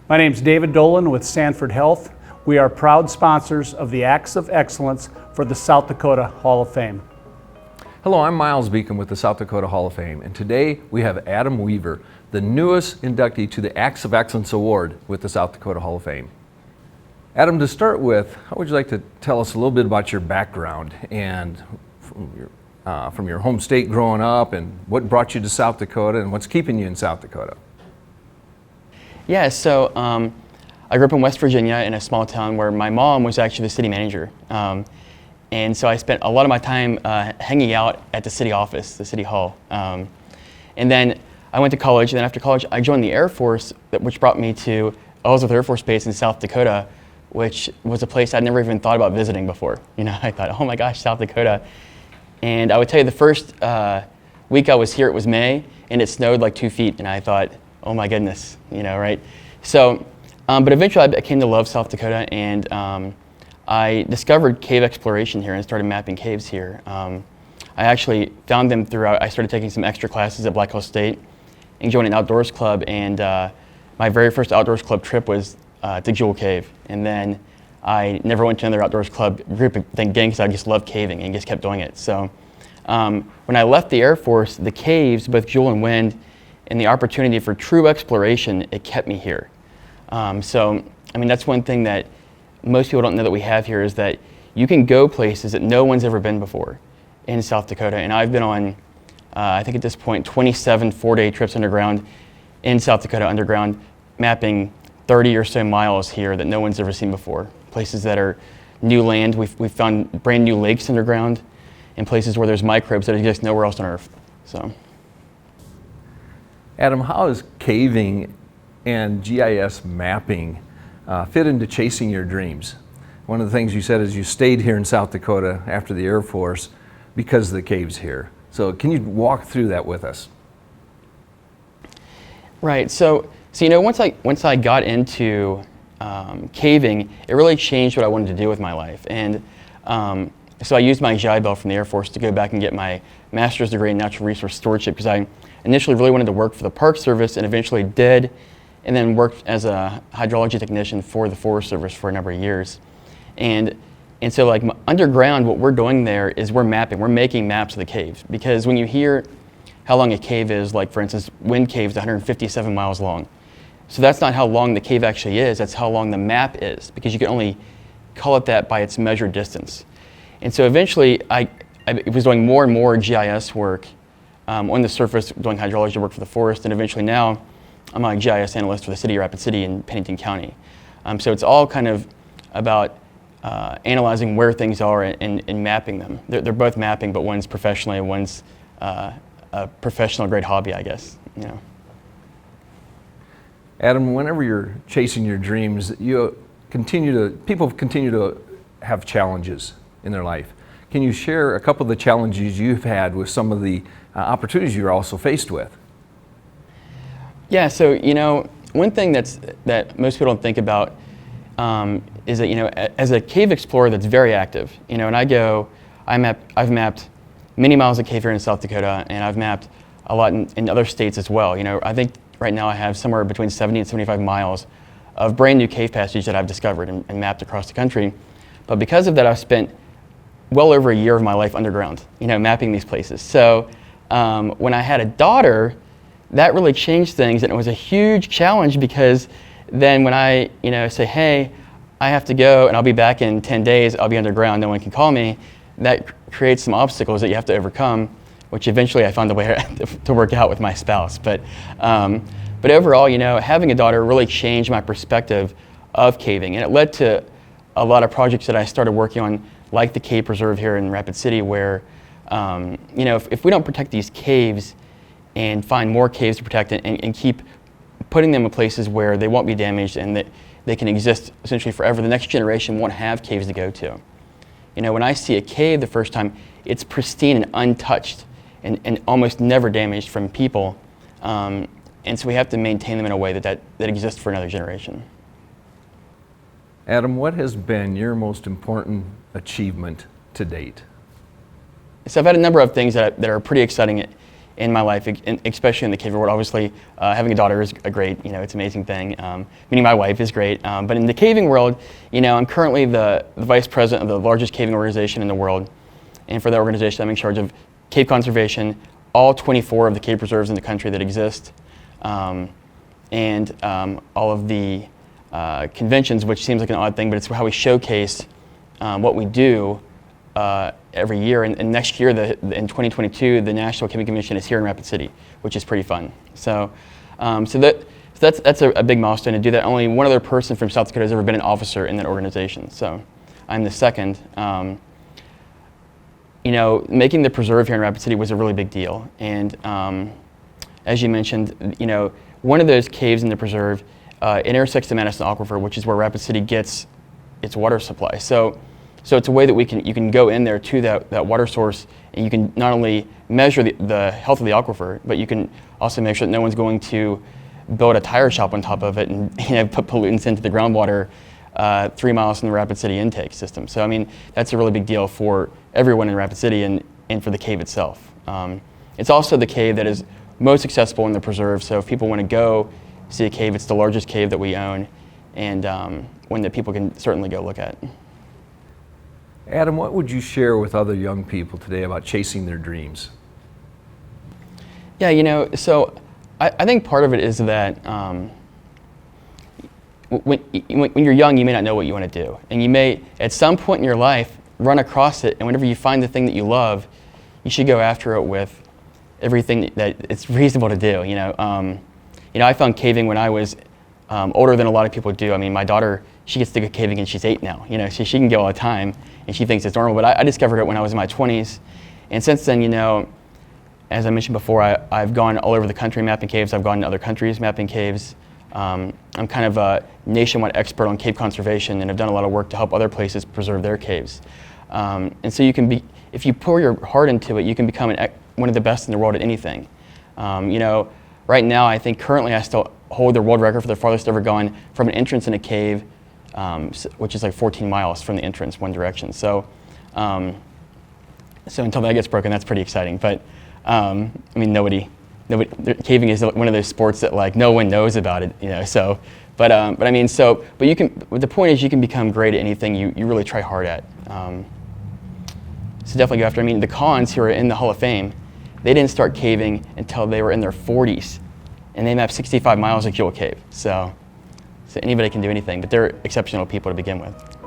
My name is David Dolan with Sanford Health. We are proud sponsors of the Acts of Excellence for the South Dakota Hall of Fame. Hello, I'm Miles Beacom with the South Dakota Hall of Fame, and today we have Adam Weaver, the newest inductee to the Acts of Excellence Award with the South Dakota Hall of Fame. Adam, to start with, how would you like to tell us a little bit about your background and from your home state growing up, and what brought you to South Dakota and what's keeping you in South Dakota? Yeah, so I grew up in West Virginia in a small town where my mom was actually the city manager. And so I spent a lot of my time hanging out at the city office, the city hall. And then I went to college, and then after college I joined the Air Force, which brought me to Ellsworth Air Force Base in South Dakota, which was a place I'd never even thought about visiting before. You know, I thought, oh my gosh, South Dakota. And I would tell you the first week I was here, it was May, and it snowed like 2 feet, and I thought, oh my goodness, you know, right? So, but eventually I came to love South Dakota, and I discovered cave exploration here and started mapping caves here. I actually found them throughout, I started taking some extra classes at Black Hills State and joined an outdoors club, and my very first outdoors club trip was to Jewel Cave. And then I never went to another outdoors club group again because I just loved caving and just kept doing it. So when I left the Air Force, the caves, both Jewel and Wind, and the opportunity for true exploration, it kept me here. So, I mean, that's one thing that most people don't know that we have here, is that you can go places that no one's ever been before in South Dakota. And I've been on, I think at this point, 27 four-day trips underground in South Dakota underground, mapping 30 or so miles here that no one's ever seen before. Places that are new land. We've found brand new lakes underground, and places where there's microbes that exist nowhere else on Earth. So. Adam, how does caving and GIS mapping fit into chasing your dreams? One of the things you said is you stayed here in South Dakota after the Air Force because of the caves here. So can you walk through that with us? Right. So you know, once I got into caving, it really changed what I wanted to do with my life. And so I used my GI Bill from the Air Force to go back and get my master's degree in natural resource stewardship, because I initially really wanted to work for the Park Service, and eventually did, and then worked as a hydrology technician for the Forest Service for a number of years. And so like underground, what we're doing there is we're making maps of the caves, because when you hear how long a cave is, like for instance, Wind Cave is 157 miles long. So that's not how long the cave actually is, that's how long the map is, because you can only call it that by its measured distance. And so eventually I was doing more and more GIS work on the surface, doing hydrology work for the forest, and eventually now I'm a GIS analyst for the city of Rapid City in Pennington County. So it's all kind of about analyzing where things are and mapping them. They're both mapping, but one's professionally and one's a professional grade hobby, I guess. You know. Adam, whenever you're chasing your dreams, people continue to have challenges in their life. Can you share a couple of the challenges you've had with some of the opportunities you're also faced with? Yeah, so you know, one thing that most people don't think about is that, you know, as a cave explorer that's very active, you know, and I've mapped many miles of cave here in South Dakota, and I've mapped a lot in other states as well. You know, I think right now I have somewhere between 70 and 75 miles of brand new cave passage that I've discovered and mapped across the country. But because of that, I've spent well over a year of my life underground, you know, mapping these places. So when I had a daughter, that really changed things, and it was a huge challenge, because then when I, you know, say, hey, I have to go and I'll be back in 10 days, I'll be underground, no one can call me, that creates some obstacles that you have to overcome, which eventually I found a way to work out with my spouse. But overall, you know, having a daughter really changed my perspective of caving, and it led to a lot of projects that I started working on, like the Cave Preserve here in Rapid City, where, you know, if we don't protect these caves and find more caves to protect and keep putting them in places where they won't be damaged and that they can exist essentially forever, the next generation won't have caves to go to. You know, when I see a cave the first time, it's pristine and untouched and almost never damaged from people. And so we have to maintain them in a way that exists for another generation. Adam, what has been your most important achievement to date? So I've had a number of things that are pretty exciting in my life, especially in the caving world. Obviously, having a daughter is a great, it's an amazing thing. Meeting my wife is great. But in the caving world, I'm currently the vice president of the largest caving organization in the world. And for that organization, I'm in charge of cave conservation, all 24 of the cave preserves in the country that exist, and all of the conventions, which seems like an odd thing, but it's how we showcase what we do every year. And next year, in 2022, the National Caving Convention is here in Rapid City, which is pretty fun. So, that's a big milestone to do that. Only one other person from South Dakota has ever been an officer in that organization. So I'm the second. Making the preserve here in Rapid City was a really big deal. And as you mentioned, one of those caves in the preserve, it intersects the Madison Aquifer, which is where Rapid City gets its water supply. So it's a way that you can go in there to that water source, and you can not only measure the health of the aquifer, but you can also make sure that no one's going to build a tire shop on top of it and put pollutants into the groundwater 3 miles from the Rapid City intake system. So I mean, that's a really big deal for everyone in Rapid City and for the cave itself. It's also the cave that is most accessible in the preserve. So if people want to go see a cave, it's the largest cave that we own, and one that people can certainly go look at. Adam, what would you share with other young people today about chasing their dreams? Yeah, so I think part of it is that when you're young, you may not know what you want to do. And you may, at some point in your life, run across it, and whenever you find the thing that you love, you should go after it with everything that it's reasonable to do. I found caving when I was older than a lot of people do. I mean, my daughter, she gets to go caving and she's 8 now. So she can go all the time, and she thinks it's normal. But I discovered it when I was in my 20s. And since then, as I mentioned before, I've gone all over the country mapping caves. I've gone to other countries mapping caves. I'm kind of a nationwide expert on cave conservation, and I've done a lot of work to help other places preserve their caves. And so if you pour your heart into it, you can become one of the best in the world at anything. Right now, I think currently I still hold the world record for the farthest ever gone from an entrance in a cave, which is like 14 miles from the entrance, one direction. So until that gets broken, that's pretty exciting. But nobody, caving is one of those sports that like no one knows about it, So, but you can. The point is, you can become great at anything you really try hard at. So definitely go after. The Khans who are in the Hall of Fame, they didn't start caving until they were in their 40s, and they mapped 65 miles of Kuil Cave. So anybody can do anything, but they're exceptional people to begin with.